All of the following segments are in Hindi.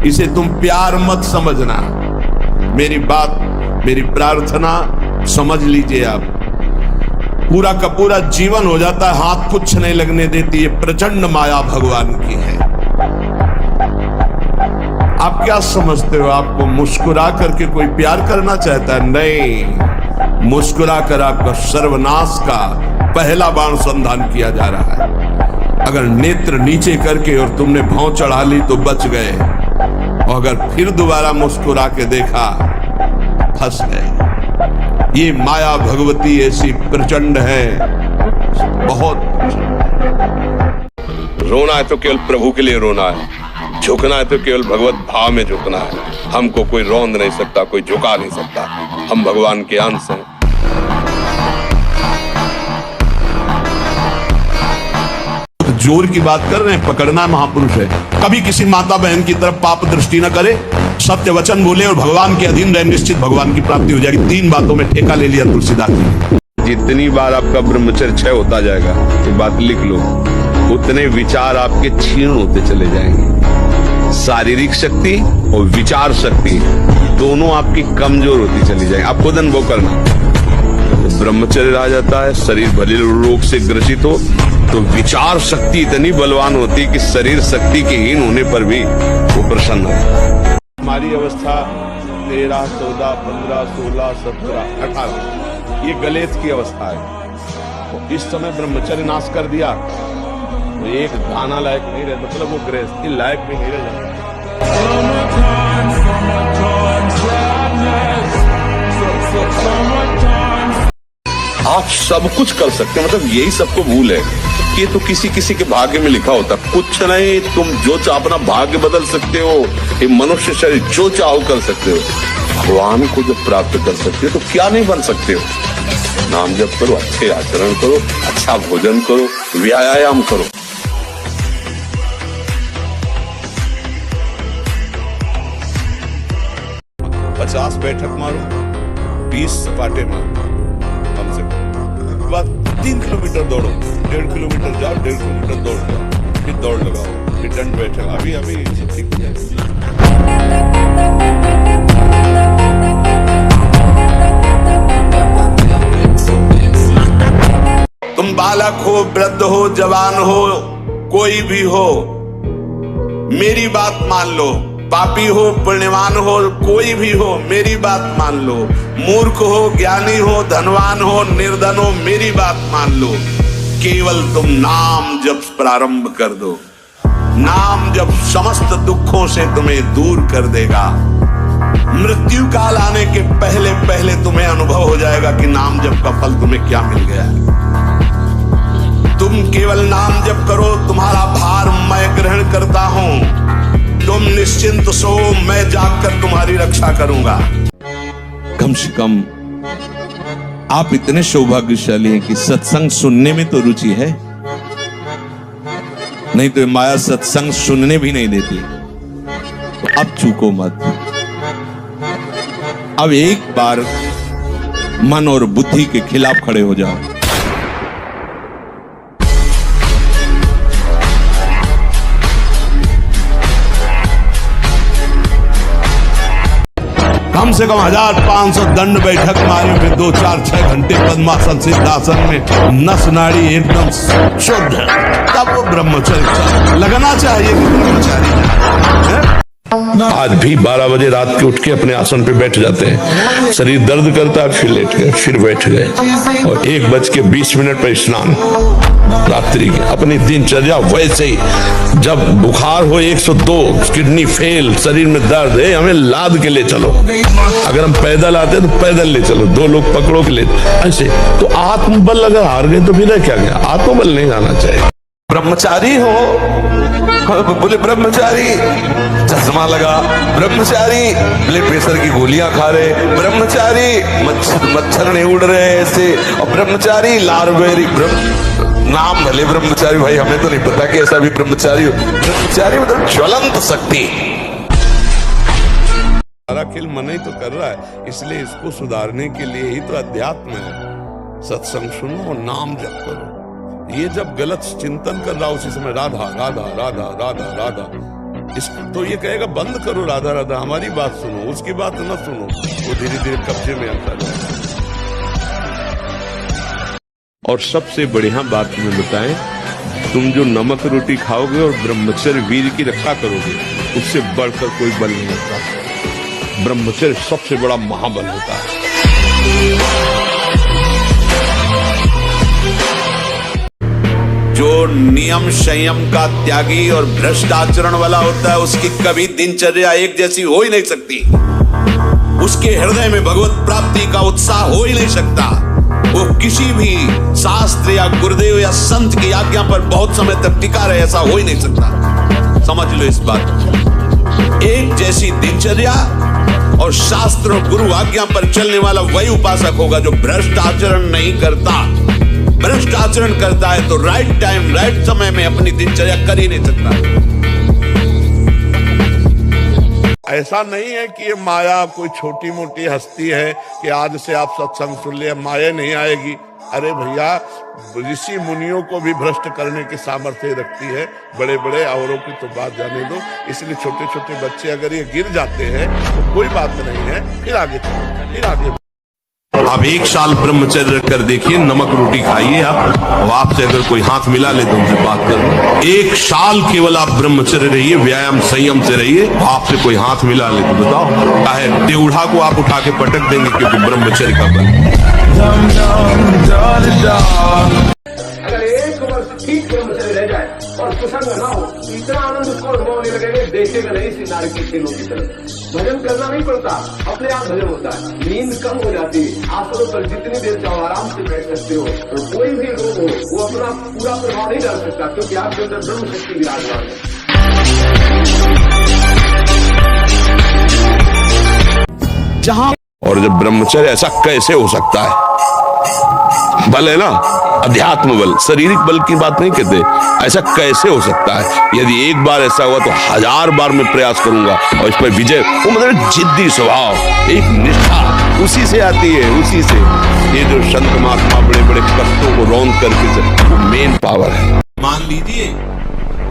इसे तुम प्यार मत समझना। मेरी बात, मेरी प्रार्थना समझ लीजिए आप। पूरा का पूरा जीवन हो जाता है, हाथ कुछ नहीं लगने देती। ये प्रचंड माया भगवान की है। आप क्या समझते हो? आपको मुस्कुरा करके कोई प्यार करना चाहता है? नहीं, मुस्कुरा कर आपका सर्वनाश का पहला बाण संधान किया जा रहा है। अगर नेत्र नीचे करके और तुमने भौं चढ़ा ली तो बच गए, और अगर फिर दोबारा मुस्कुरा के देखा, फंस गए। ये माया भगवती ऐसी प्रचंड है, बहुत। रोना है तो केवल प्रभु के लिए रोना है, झुकना है तो केवल भगवत भाव में झुकना है। हमको कोई रौंद नहीं सकता, कोई झुका नहीं सकता। हम भगवान के अंश हैं। जोर की बात कर रहे हैं, पकड़ना महापुरुष है। कभी किसी माता बहन की तरफ पाप दृष्टि न करे, सत्य वचन बोले और भगवान के अधीन रहे, निश्चित भगवान की प्राप्ति हो जाएगी। 3 बातों में ठेका ले लिया तुलसीदास जी। जितनी बार आपका ब्रह्मचर्य क्षय होता जाएगा, ये बात लिख लो, उतने विचार आपके क्षीण होते चले जाएंगे। शारीरिक शक्ति और विचार शक्ति दोनों आपकी कमजोर होती चली जाएगी। आप खुद अनुभव करना। ब्रह्मचर्य आ जाता है, शरीर भले रोग से ग्रसित हो तो विचार शक्ति इतनी बलवान होती कि शरीर शक्ति के हीन होने पर भी वो प्रसन्न है। हमारी अवस्था 13, 14, 15, 16, 17, 18 ये गलेत की अवस्था है। तो इस समय ब्रह्मचर्य नाश कर दिया तो एक दाना लायक नहीं रहे, मतलब वो गृहस्थी लायक भी नहीं रह जाता। आप सब कुछ कर सकते हैं, मतलब यही सबको भूल है कि ये तो किसी किसी के भाग्य में लिखा होता। कुछ नहीं, तुम जो चाहो अपना भाग्य बदल सकते हो। ये मनुष्य शरीर जो चाहो कर सकते हो। भगवान को जब प्राप्त कर सकते हो तो क्या नहीं बन सकते हो। नाम जप करो, अच्छे आचरण करो, अच्छा भोजन करो, व्यायाम करो। पचास बैठक मारो, 20 सपाटे मारो, कम से कम। बाद 3 किलोमीटर दौड़ो, 1.5 किलोमीटर जाओ, 1.5 किलोमीटर दौड़ जाओ, फिर दौड़ लगाओ, फिर दंड बैठक। अभी सब ठीक हो जाएगा। तुम बालक हो, वृद्ध हो, जवान हो, कोई भी हो, मेरी बात मान लो। पापी हो, पुण्यवान हो, कोई भी हो, मेरी बात मान लो। मूर्ख हो, ज्ञानी हो, धनवान हो, निर्धन हो, मेरी बात मान लो। केवल तुम नाम जप प्रारंभ कर दो। नाम जप समस्त दुखों से तुम्हें दूर कर देगा। मृत्यु काल आने के पहले पहले तुम्हें अनुभव हो जाएगा कि नाम जप का फल तुम्हें क्या मिल गया है। तुम केवल नाम जप करो, तुम्हारा भार मैं ग्रहण करता हूं। तुम निश्चिंत सो, मैं जागकर तुम्हारी रक्षा करूंगा। कम से कम आप इतने सौभाग्यशाली हैं कि सत्संग सुनने में तो रुचि है, नहीं तो माया सत्संग सुनने भी नहीं देती। तो अब चूको मत। अब एक बार मन और बुद्धि के खिलाफ खड़े हो जाओ। कम से कम 1500 दंड बैठक मारी, फिर 2, 4, 6 घंटे पद्मासन सिद्धासन में नस नाड़ी एकदम शुद्ध, तब वो ब्रह्मचर्य लगना चाहिए कि ब्रह्मचारी। आज भी 12 बजे रात के उठ के अपने आसन पे बैठ जाते हैं। शरीर दर्द करता है, फिर लेट गए, फिर बैठ गए, और 1:20 पर स्नान रात्रि की। अपनी दिनचर्या वैसे ही। जब बुखार हो 102, किडनी फेल, शरीर में दर्द है, हमें लाद के ले चलो। अगर हम पैदल आते तो पैदल ले चलो, 2 लोग पकड़ो के ले, ऐसे। तो आत्मबल अगर हार गए तो फिर क्या गया? आत्मबल नहीं आना चाहिए। ब्रह्मचारी हो, बोले ब्रह्मचारी, चश्मा लगा, ब्रह्मचारी, बोले प्रेशर की गोलियां खा रहे, ब्रह्मचारी, मच्छर नहीं उड़ रहे ऐसे, और ब्रह्मचारी लारवेरी नाम भले ब्रह्मचारी, भाई हमें तो नहीं पता कि ऐसा भी ब्रह्मचारी हो। ब्रह्मचारी मतलब ज्वलंत शक्ति। सारा खेल मन ही तो कर रहा है, इसलिए इसको सुधारने के लिए ही तो अध्यात्म है। सत्संग सुनो और नाम जप करो। ये जब गलत चिंतन कर रहा उसी समय राधा राधा राधा राधा राधा, इस तो ये कहेगा बंद करो राधा राधा, हमारी बात सुनो, उसकी बात न सुनो, वो धीरे धीरे कब्जे में आता जाए। और सबसे बढ़िया बात तुम्हें बताएं, तुम जो नमक रोटी खाओगे और ब्रह्मचर्य वीर की रक्षा करोगे, उससे बढ़कर कोई बल नहीं होता। ब्रह्मचर्य सबसे बड़ा महाबल होता है। जो नियम संयम का त्यागी और भ्रष्ट आचरण वाला होता है, उसकी कभी दिनचर्या एक जैसी हो ही नहीं सकती। उसके हृदय में भगवत प्राप्ति का उत्साह हो ही नहीं सकता। वो किसी भी शास्त्र या गुरुदेव या संत की आज्ञा पर बहुत समय तक टिका रहे, ऐसा हो ही नहीं सकता। समझ लो इस बात। एक जैसी दिनचर्या और शास्त्र और गुरु आज्ञा पर चलने वाला वही उपासक होगा जो भ्रष्ट आचरण नहीं करता। भ्रष्ट आचरण करता है तो राइट टाइम राइट समय में अपनी दिनचर्या कर ही नहीं सकता। ऐसा नहीं है कि ये माया कोई छोटी मोटी हस्ती है कि आज से आप सत्संग सुन लिया माया नहीं आएगी। अरे भैया, ऋषि मुनियों को भी भ्रष्ट करने की सामर्थ्य रखती है, बड़े बड़े औरों की तो बात जाने दो। इसलिए छोटे छोटे बच्चे अगर ये गिर जाते हैं तो कोई बात नहीं है, फिर आगे चलो, फिर आगे। आप 1 साल ब्रह्मचर्य कर देखिए, नमक रोटी खाइए आप, और आपसे अगर कोई हाथ मिला ले तो उनसे बात करो। 1 साल केवल आप ब्रह्मचर्य रहिए, व्यायाम संयम से रहिए, आपसे कोई हाथ मिला ले तो बताओ, चाहे टेढ़ा को आप उठा के पटक देंगे, क्योंकि ब्रह्मचर्य का बल। अगर 1 वर्ष ठीक ब्रह्मचर्य रह जाए और कुसंग ना हो, इतना आनंद उसको अनुभव नहीं लगेगा, देखेगा नहीं सिनारे के तीनों की तरफ। भजन करना नहीं पड़ता, अपने आप भजन होता है। नींद कम हो जाती है, आसनों पर जितनी देर चाहो आराम से बैठ सकते हो। तो कोई भी रोग हो वो अपना पूरा प्रभाव नहीं डाल सकता, क्योंकि आपके अंदर ब्रह्म शक्ति विराजमान है। जहां और जब ब्रह्मचर्य ऐसा कैसे हो सकता है? बल है ना, अध्यात्म बल, शारीरिक बल की बात नहीं कहते। ऐसा कैसे हो सकता है? यदि एक बार ऐसा हुआ तो 1000 बार मैं प्रयास करूंगा और इस पर विजय। वो मतलब जिद्दी स्वभाव, एक निष्ठा उसी से आती है, उसी से। ये जो संत महात्मा बड़े बड़े कष्टों को रौंद करके चलते, वो मेन पावर है। मान लीजिए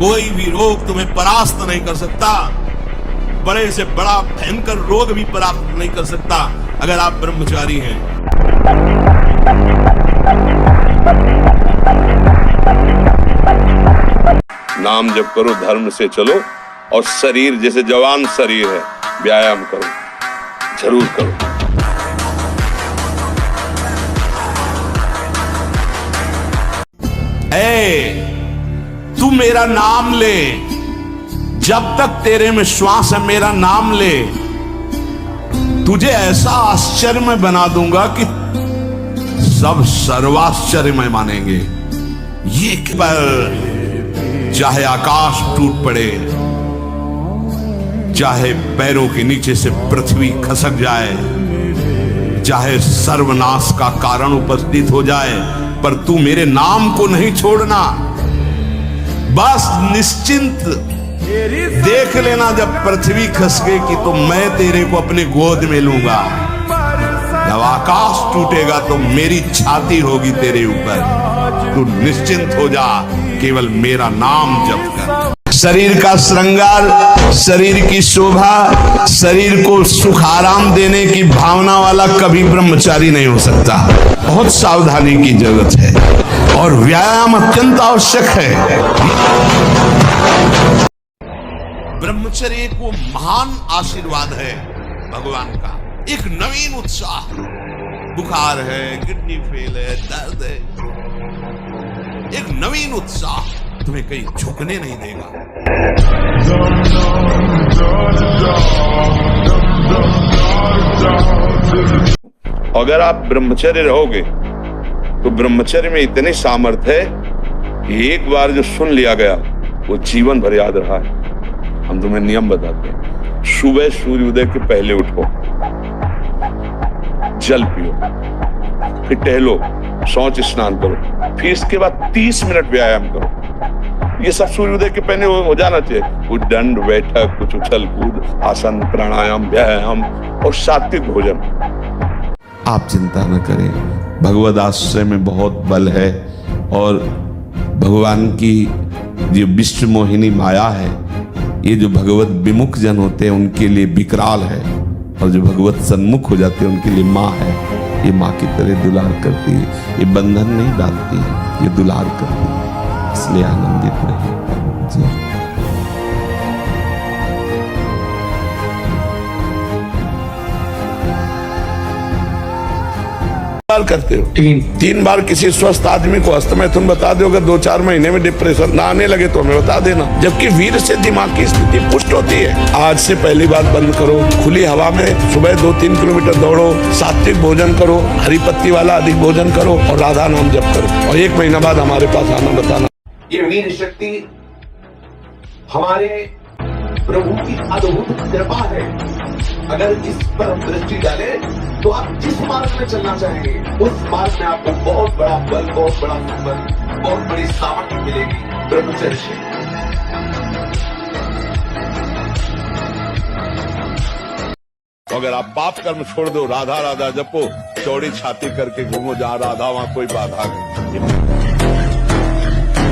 कोई भी रोग तुम्हें परास्त नहीं कर सकता, बड़े से बड़ा भयंकर रोग भी परास्त नहीं कर सकता अगर आप ब्रह्मचारी हैं। नाम जप करो, धर्म से चलो, और शरीर जैसे जवान शरीर है, व्यायाम करो, जरूर करो। तू मेरा नाम ले, जब तक तेरे में श्वास है मेरा नाम ले, तुझे ऐसा आश्चर्य में बना दूंगा कि सब सर्वाश्चर्य में मानेंगे। ये पर चाहे आकाश टूट पड़े, चाहे पैरों के नीचे से पृथ्वी खसक जाए, चाहे सर्वनाश का कारण उपस्थित हो जाए, पर तू मेरे नाम को नहीं छोड़ना। बस निश्चिंत देख लेना, जब पृथ्वी खसकेगी तो मैं तेरे को अपनी गोद में लूंगा। जब आकाश टूटेगा तो मेरी छाती होगी तेरे ऊपर। तू निश्चिंत हो जा, केवल मेरा नाम जप कर। शरीर का श्रृंगार, शरीर की शोभा, शरीर को सुख आराम देने की भावना वाला कभी ब्रह्मचारी नहीं हो सकता। बहुत सावधानी की जरूरत है और व्यायाम अत्यंत आवश्यक है। ब्रह्मचर्य को महान आशीर्वाद है भगवान का। एक नवीन उत्साह, बुखार है, किडनी फेल है, दर्द है, एक नवीन उत्साह तुम्हें कहीं झुकने नहीं देगा। अगर आप ब्रह्मचर्य रहोगे तो ब्रह्मचर्य में इतनी सामर्थ्य है कि एक बार जो सुन लिया गया वो जीवन भर याद रहा है। हम तुम्हें नियम बताते हैं। सुबह सूर्योदय के पहले उठो, जल पियो, फिर टहलो, शौच स्नान करो, फिर इसके बाद 30 मिनट व्यायाम करो। ये सब सूर्योदय के पहले हो जाना चाहिए। कुछ दंड बैठक, कुछ उछल कूद, आसन, प्राणायाम, व्यायाम और सात्विक भोजन। आप चिंता न करें, भगवद आश्रय में बहुत बल है और भगवान की जो विश्व मोहिनी माया है ये जो भगवत विमुख जन होते हैं उनके लिए विकराल है, और जो भगवत सन्मुख हो जाते हैं उनके लिए माँ है। ये माँ की तरह दुलार करती है, ये बंधन नहीं डालती, ये दुलार करती है, इसलिए आनंदित रहे जी। करते हो तीन बार किसी स्वस्थ आदमी को अस्तमय तुम बता दो, अगर 2-4 महीने में डिप्रेशन ना आने लगे तो हमें बता देना, जबकि वीर से दिमाग की स्थिति पुष्ट होती है। आज से पहली बात बंद करो, खुली हवा में सुबह 2-3 किलोमीटर दौड़ो, सात्विक भोजन करो, हरी पत्ती वाला अधिक भोजन करो और राधा नाम जप करो, और 1 महीना बाद हमारे पास आना बताना। ये वीर शक्ति हमारे प्रभु की अद्भुत कृपा है। अगर इस पर हम दृष्टि डालें तो आप जिस मार्ग में चलना चाहेंगे उस मार्ग में आपको बहुत बड़ा बल, बहुत बड़ा संबल, बहुत बड़ी सामर्थ्य मिलेगी ब्रह्मचर्य से। तो अगर आप पाप कर्म छोड़ दो, राधा राधा जपो, चौड़ी छाती करके घूमो, जहाँ राधा वहाँ कोई बाधा नहीं।